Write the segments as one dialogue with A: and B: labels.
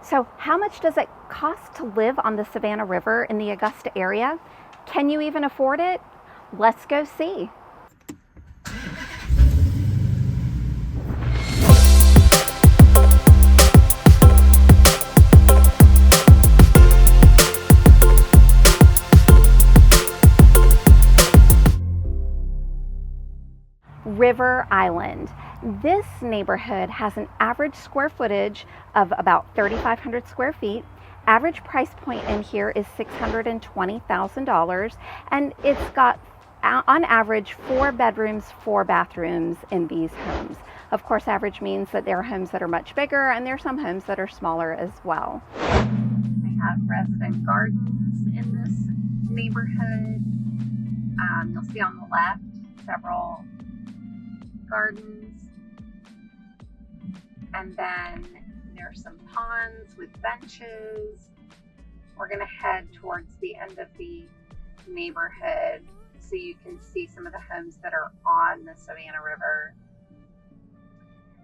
A: So how much does it cost to live on the Savannah River in the Augusta area? Can you even afford it? Let's go see. River Island. This neighborhood has an average square footage of about 3,500 square feet. Average price point in here is $620,000, and it's got on average 4 bedrooms, 4 bathrooms in these homes. Of course, average means that there are homes that are much bigger and there are some homes that are smaller as well. They have resident gardens in this neighborhood. You'll see on the left several gardens, and then there's some ponds with benches. We're going to head towards the end of the neighborhood so you can see some of the homes that are on the Savannah River.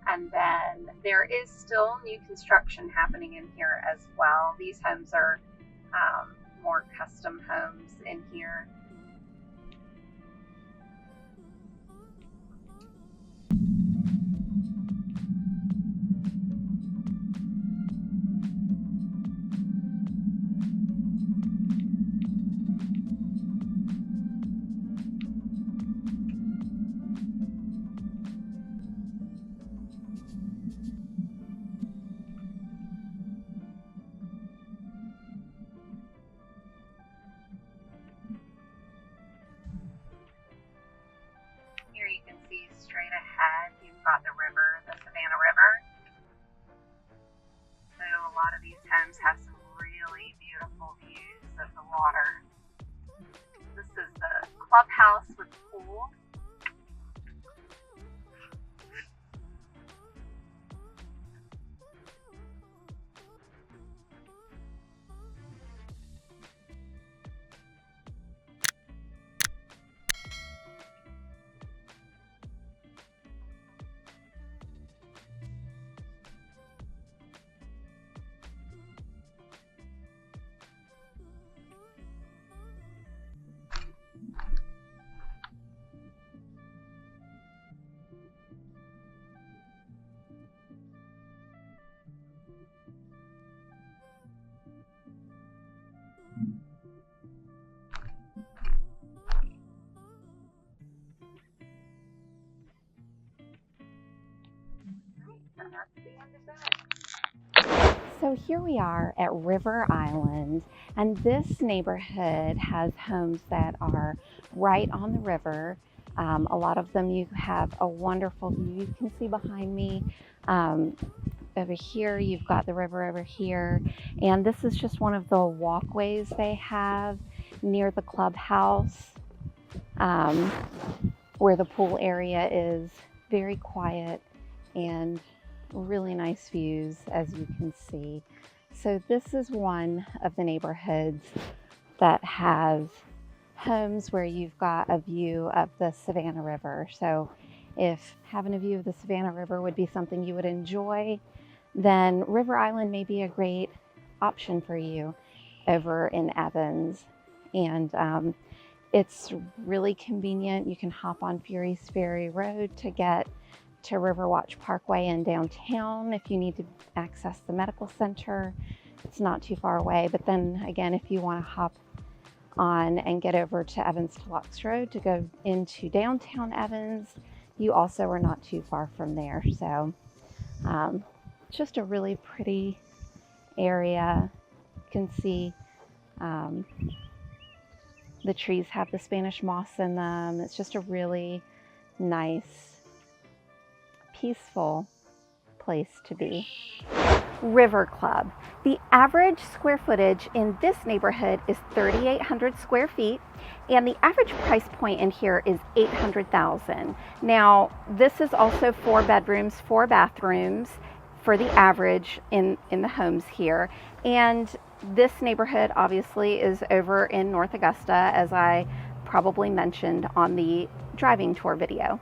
A: And then there is still new construction happening in here as well. These homes are more custom homes in here. Here you can see straight ahead, you've got the river, the Savannah River. So a lot of these homes have some really beautiful views of the water. This is the clubhouse with pool. And that's the end of that. So here we are at River Island, and this neighborhood has homes that are right on the river. A lot of them you have a wonderful view. You can see behind me. Over here you've got the river over here, and this is just one of the walkways they have near the clubhouse, where the pool area is. Very quiet and really nice views, as you can see. So this is one of the neighborhoods that has homes where you've got a view of the Savannah River. So if having a view of the Savannah River would be something you would enjoy, then River Island may be a great option for you over in Evans. And it's really convenient. You can hop on Fury's Ferry Road to get to Riverwatch Parkway in downtown if you need to access the medical center. It's not too far away. But then again, if you want to hop on and get over to Evans to Locks Road to go into downtown Evans, you also are not too far from there. So just a really pretty area. You can see the trees have the Spanish moss in them. It's just a really nice, peaceful place to be. River Club. The average square footage in this neighborhood is 3,800 square feet, and the average price point in here is $800,000. Now, this is also 4 bedrooms, 4 bathrooms for the average in the homes here. And this neighborhood obviously is over in North Augusta, as I probably mentioned on the driving tour video.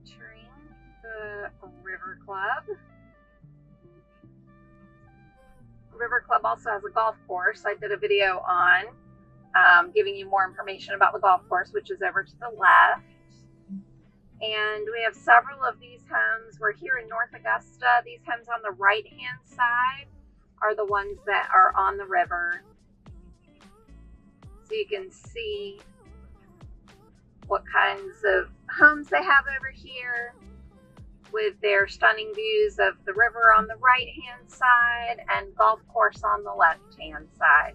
A: Entering the River Club. River Club also has a golf course. I did a video on giving you more information about the golf course, which is over to the left. And we have several of these homes. We're here in North Augusta. These homes on the right-hand side are the ones that are on the river. So you can see what kinds of homes they have over here, with their stunning views of the river on the right-hand side and golf course on the left-hand side.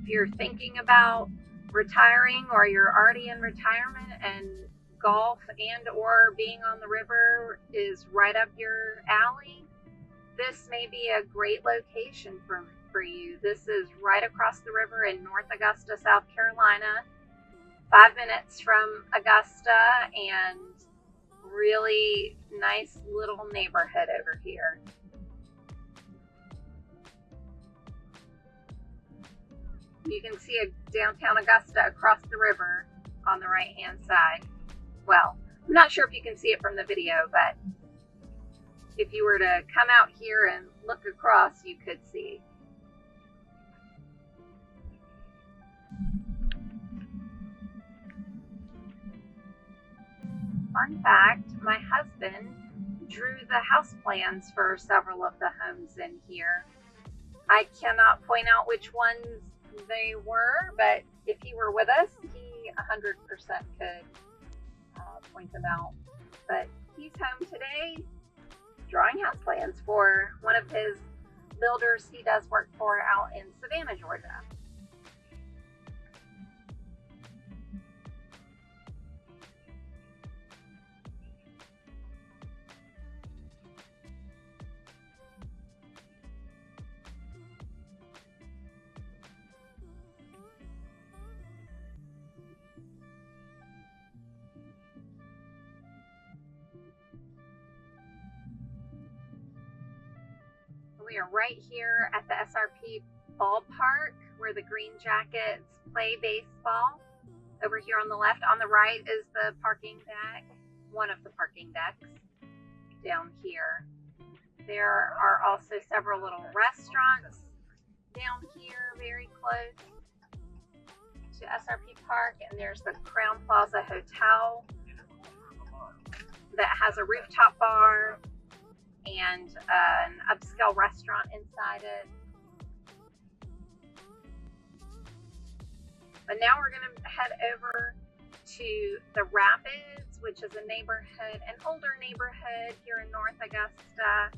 A: If you're thinking about retiring, or you're already in retirement and golf and or being on the river is right up your alley, this may be a great location for you. This is right across the river in North Augusta, South Carolina, 5 minutes from Augusta, and really nice little neighborhood over here. You can see a downtown Augusta across the river on the right-hand side. Well, I'm not sure if you can see it from the video, but if you were to come out here and look across, you could see. Fun fact, my husband drew the house plans for several of the homes in here. I cannot point out which ones they were, but if he were with us, he 100% could point them out. But he's home today drawing house plans for one of his builders he does work for out in Savannah, Georgia. We are right here at the SRP ballpark where the Green Jackets play baseball. Over here on the left, on the right is the parking deck, one of the parking decks down here. There are also several little restaurants down here very close to SRP Park, and there's the Crown Plaza Hotel that has a rooftop bar and an upscale restaurant inside it. But now we're going to head over to the Rapids, which is a neighborhood, an older neighborhood here in North Augusta.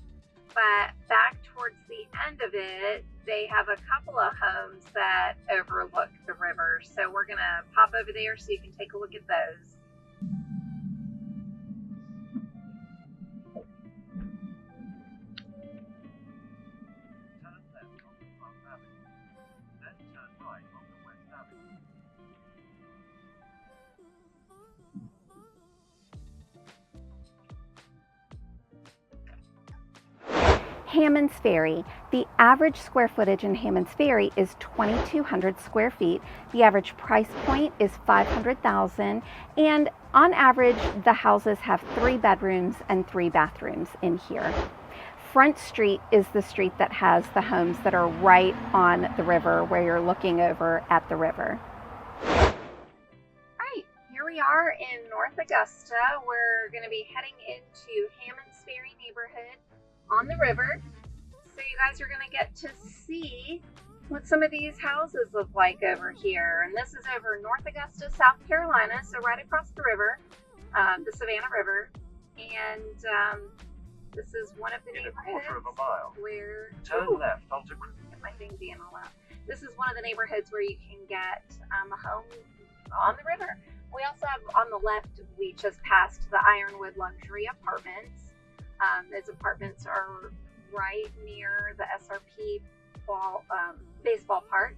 A: But back towards the end of it, they have a couple of homes that overlook the river. So we're going to pop over there so you can take a look at those.
B: Hammond's Ferry. The average square footage in Hammond's Ferry is 2,200 square feet. The average price point is $500,000, and on average, the houses have 3 bedrooms and 3 bathrooms in here. Front Street is the street that has the homes that are right on the river, where you're looking over at the river.
A: Right, here we are in North Augusta. We're going to be heading into Hammond's Ferry neighborhood on the river. So you guys are going to get to see what some of these houses look like over here. And this is over North Augusta, South Carolina, so right across the river, the Savannah River. And this is one of the neighborhoods where
C: turn left onto
A: get my thing being all out. This is one of the neighborhoods where you can get a home on the river. We also have on the left, we just passed the Ironwood Luxury Apartments. Those apartments are right near the SRP baseball park,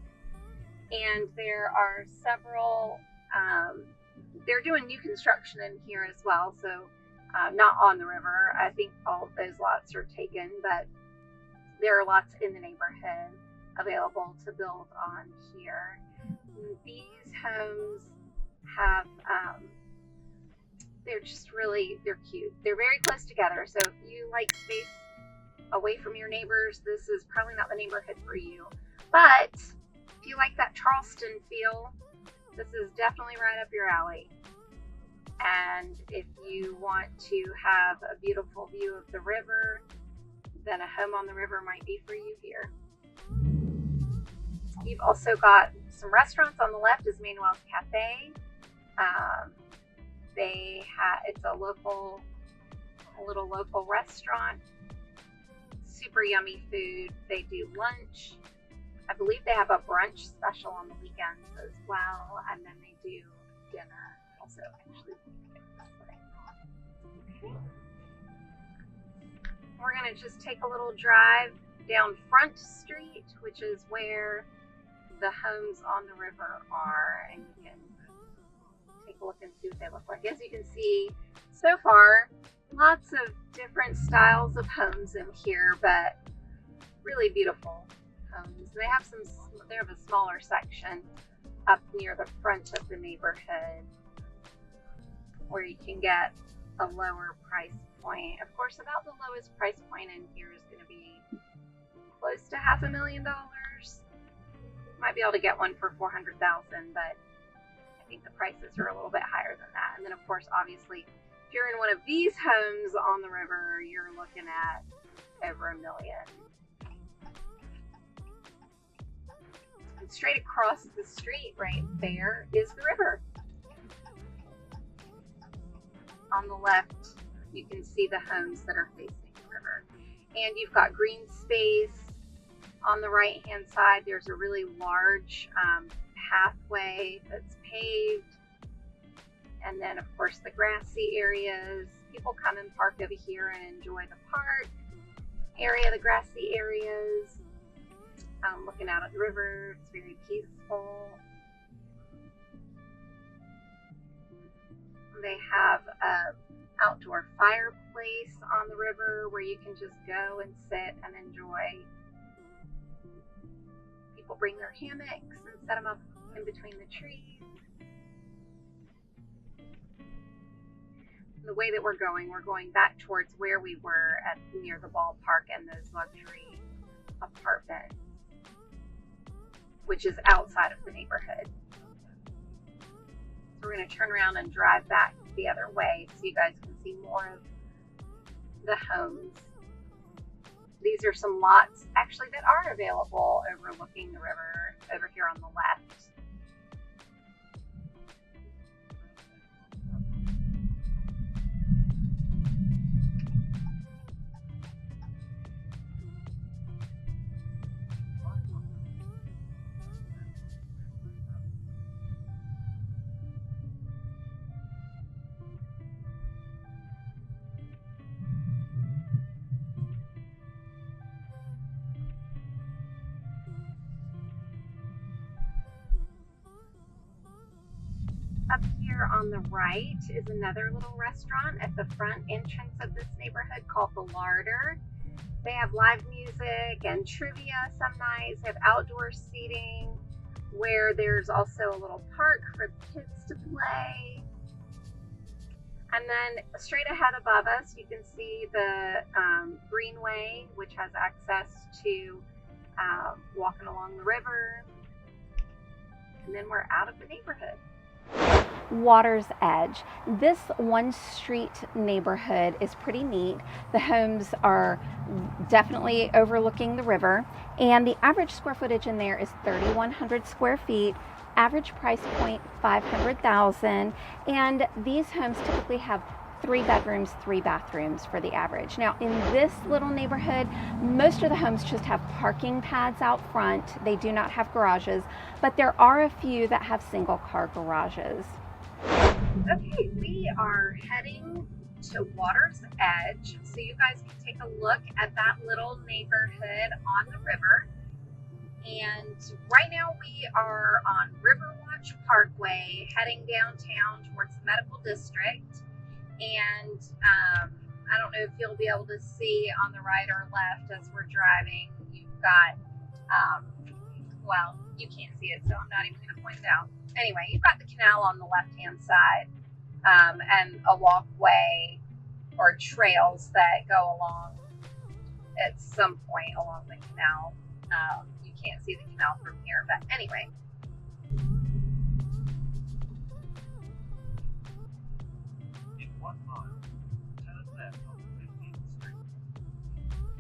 A: and there are several, they're doing new construction in here as well, so not on the river. I think all of those lots are taken, but there are lots in the neighborhood available to build on here. These homes have, they're cute. They're very close together. So if you like space away from your neighbors, this is probably not the neighborhood for you. But if you like that Charleston feel, this is definitely right up your alley. And if you want to have a beautiful view of the river, then a home on the river might be for you here. You've also got some restaurants. On the left is Manuel's Cafe. It's a little local restaurant. Super yummy food. They do lunch. I believe they have a brunch special on the weekends as well, and then they do dinner also, actually. Okay. We're going to just take a little drive down Front Street, which is where the homes on the river are, and you can take a look and see what they look like. As you can see, so far, lots of different styles of homes in here, but really beautiful homes. They have a smaller section up near the front of the neighborhood where you can get a lower price point. Of course, about the lowest price point in here is going to be close to $500,000. Might be able to get one for $400,000, but I think the prices are a little bit higher than that. And then, of course, obviously, if you're in one of these homes on the river, you're looking at over $1 million. And straight across the street right there is the river. On the left, you can see the homes that are facing the river. And you've got green space. On the right-hand side, there's a really large pathway that's paved. And then, of course, the grassy areas. People come and park over here and enjoy the park area, the grassy areas. Looking out at the river, it's very peaceful. They have an outdoor fireplace on the river where you can just go and sit and enjoy. People bring their hammocks and set them up in between the trees. The way that we're going back towards where we were near the ballpark and those luxury apartments, which is outside of the neighborhood. So we're going to turn around and drive back the other way so you guys can see more of the homes. These are some lots actually that are available overlooking the river over here on the left. Up here on the right is another little restaurant at the front entrance of this neighborhood called The Larder. They have live music and trivia some nights. They have outdoor seating where there's also a little park for the kids to play. And then straight ahead above us, you can see the greenway, which has access to walking along the river. And then we're out of the neighborhood.
B: Water's Edge. This one street neighborhood is pretty neat. The homes are definitely overlooking the river, and the average square footage in there is 3,100 square feet. Average price point $500,000, and these homes typically have 3 bedrooms, 3 bathrooms for the average. Now in this little neighborhood, most of the homes just have parking pads out front. They do not have garages, but there are a few that have single car garages.
A: Okay, we are heading to Water's Edge, so you guys can take a look at that little neighborhood on the river. And right now we are on Riverwatch Parkway, heading downtown towards the Medical District. And I don't know if you'll be able to see on the right or left as we're driving. You've got, well, you can't see it, so I'm not even going to point it out. Anyway, you've got the canal on the left-hand side, and a walkway or trails that go along at some point along the canal. You can't see the canal from here, but anyway.
C: In 1 mile, turn left on 15th Street.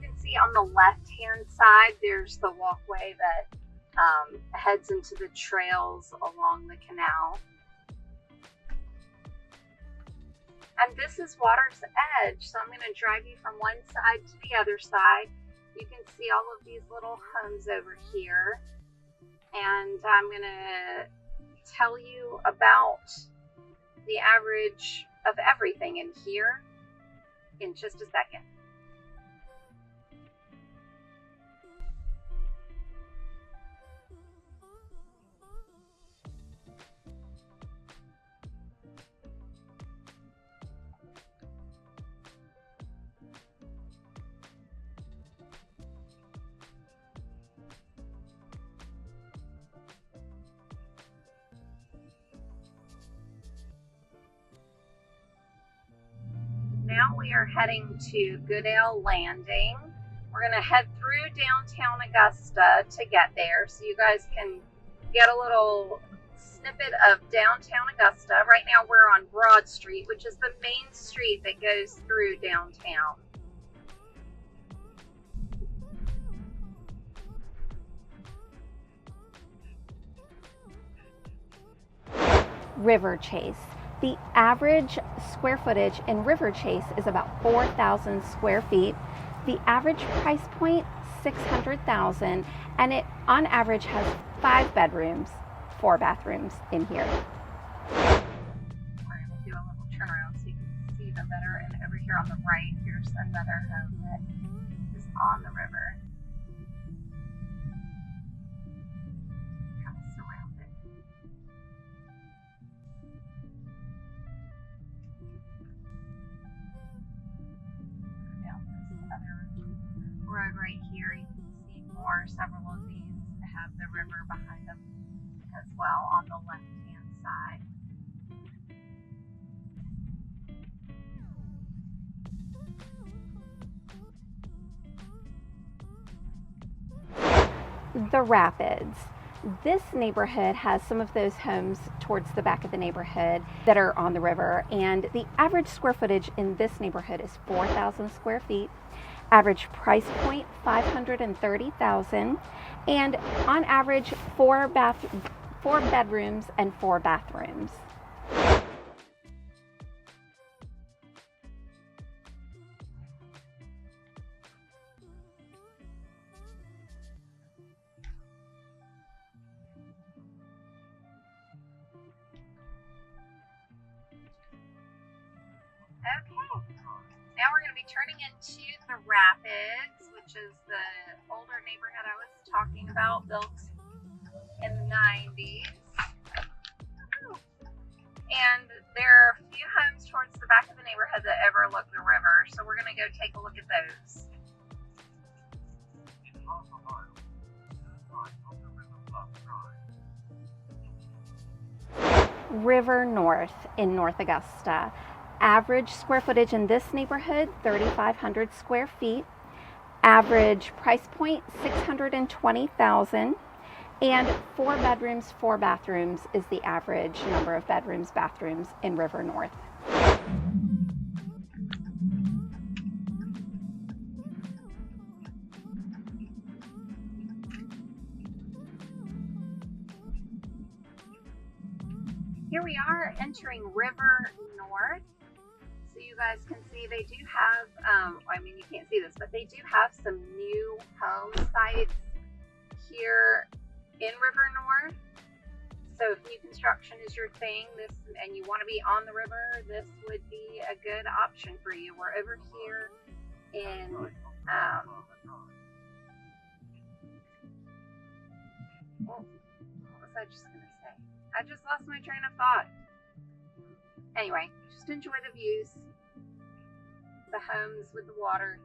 A: You can see on the left-hand side, there's the walkway that heads into the trails along the canal. And this is water's edge, so I'm going to drive you from one side to the other side. You can see all of these little homes over here. And I'm going to tell you about the average of everything in here in just a second. Now we are heading to Goodale Landing. We're going to head through downtown Augusta to get there, so you guys can get a little snippet of downtown Augusta. Right now we're on Broad Street, which is the main street that goes through downtown.
B: River Chase. The average square footage in River Chase is about 4,000 square feet. The average price point, $600,000, and it on average has 5 bedrooms, 4 bathrooms in here.
A: We're going to do a little turnaround so you can see them better. And over here on the right, here's another home that is on the river. Kind of surrounded. Down this other road right here, you can see more. Several of these have the river behind them as well on the left-hand side.
B: The Rapids. This neighborhood has some of those homes towards the back of the neighborhood that are on the river, and the average square footage in this neighborhood is 4,000 square feet. Average price point, $530,000, and on average 4 bedrooms and 4 bathrooms.
A: Now we're going to be turning into the Rapids, which is the older neighborhood I was talking about, built in the 90s. And there are a few homes towards the back of the neighborhood that overlook the river, so we're going to go take a look at those.
C: In half a mile, turn right on the riverfront drive.
B: River North in North Augusta. Average square footage in this neighborhood, 3,500 square feet. Average price point, $620,000. And 4 bedrooms, 4 bathrooms is the average number of bedrooms, bathrooms in River North.
A: Here we are entering River North. So you guys can see they do have, I mean you can't see this, but they do have some new home sites here in River North. So if new construction is your thing, and you want to be on the river, this would be a good option for you. We're over here in, what was I just going to say? I just lost my train of thought.
B: Anyway, just enjoy the views, the homes with the water.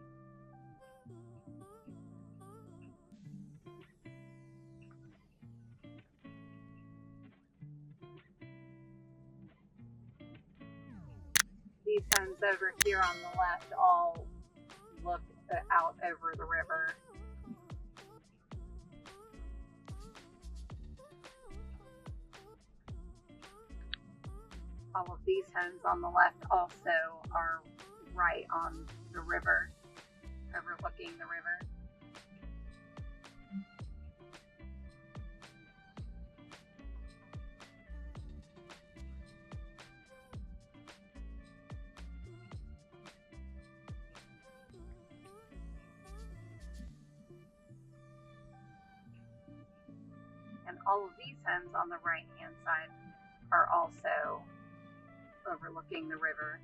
B: These homes over here on the left all look out over the river. All of these homes on the left also are right on the river, overlooking the river. And all of these homes on the right-hand side are also overlooking the river.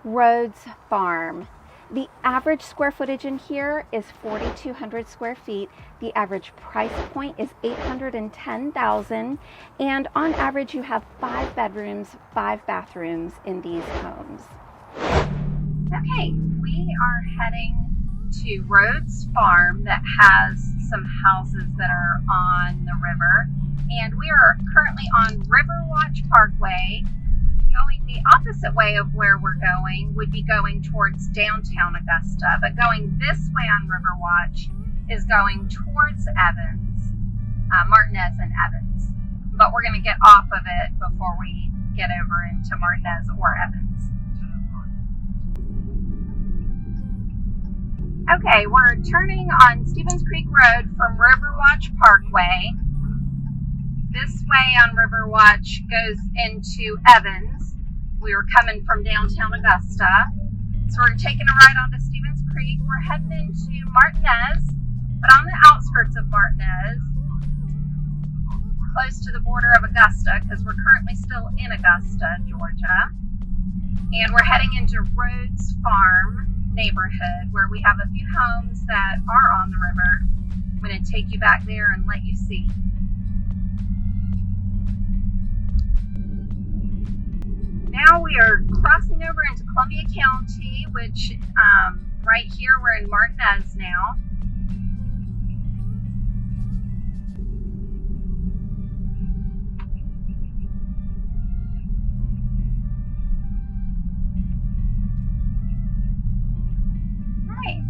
B: Rhodes Farm. The average square footage in here is 4,200 square feet. The average price point is $810,000, and on average you have 5 bedrooms, 5 bathrooms in these homes. Okay, we are heading to Rhodes Farm that has some houses that are on the river, and we are currently on Riverwatch Parkway. Going the opposite way of where we're going would be going towards downtown Augusta, but going this way on Riverwatch is going towards Evans, Martinez and Evans. But we're going to get off of it before we get over into Martinez or Evans. Okay, we're turning on Stevens Creek Road from Riverwatch Parkway. This way on Riverwatch goes into Evans. We were coming from downtown Augusta. So we're taking a ride onto Stevens Creek. We're heading into Martinez, but on the outskirts of Martinez, close to the border of Augusta, because we're currently still in Augusta, Georgia. And we're heading into Rhodes Farm neighborhood, where we have a few homes that are on the river. I'm going to take you back there and let you see. Now we are crossing over into Columbia County, which right here we're in Martinez now. Right.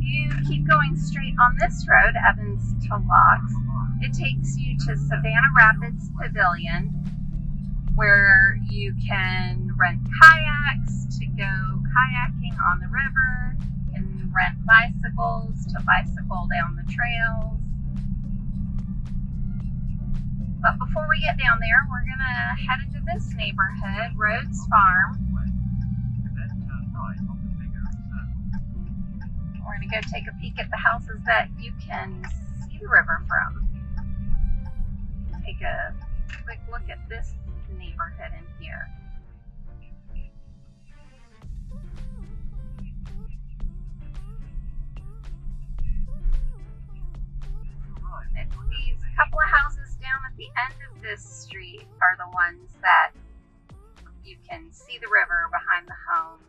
B: You keep going straight on this road, Evans to Locks. It takes you to Savannah Rapids Pavilion, where you can rent kayaks to go kayaking on the river, and rent bicycles to bicycle down the trails. But before we get down there, we're gonna head into this neighborhood, Rhodes Farm. We're gonna go take a peek at the houses that you can see the river from. Take a quick look at this neighborhood in here. These couple of houses down at the end of this street are the ones that you can see the river behind the home.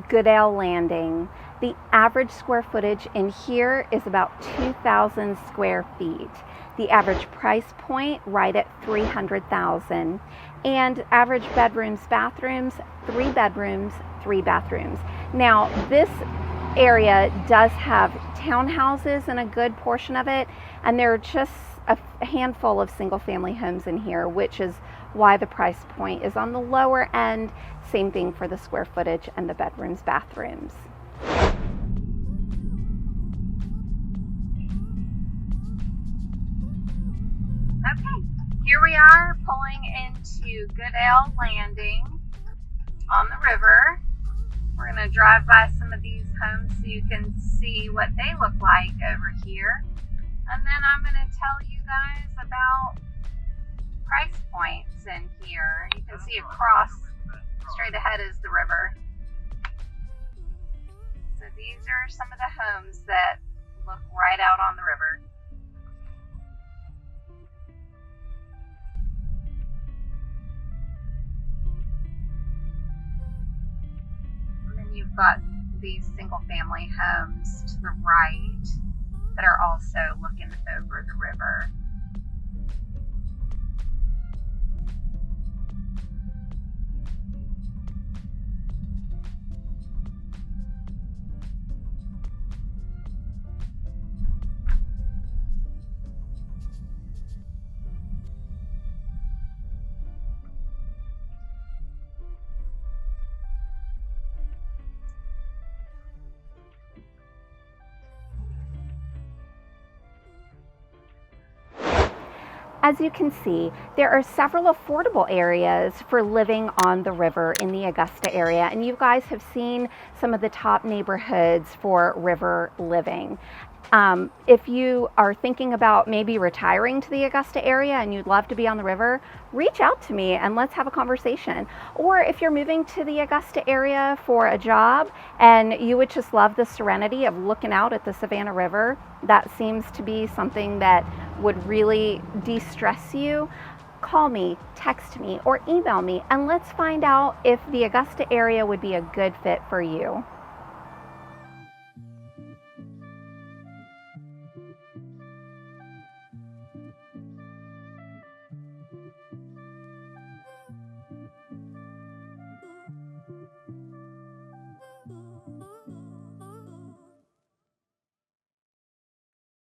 B: Goodale Landing. The average square footage in here is about 2,000 square feet. The average price point right at $300,000. And average bedrooms, bathrooms, 3 bedrooms, 3 bathrooms. Now, this area does have townhouses in a good portion of it, and there are just a handful of single-family homes in here, which is why the price point is on the lower end. Same thing for the square footage and the bedrooms, bathrooms. Okay, here we are pulling into Goodale Landing on the river. We're going to drive by some of these homes so you can see what they look like over here. And then I'm going to tell you guys about price points in here. You can see across, straight ahead is the river. So these are some of the homes that look right out on the river. And then you've got these single family homes to the right that are also looking over the river. As you can see, there are several affordable areas for living on the river in the Augusta area, and you guys have seen some of the top neighborhoods for river living. If you are thinking about maybe retiring to the Augusta area and you'd love to be on the river, reach out to me and let's have a conversation. Or if you're moving to the Augusta area for a job and you would just love the serenity of looking out at the Savannah River, that seems to be something that would really de-stress you, call me, text me, or email me, and let's find out if the Augusta area would be a good fit for you.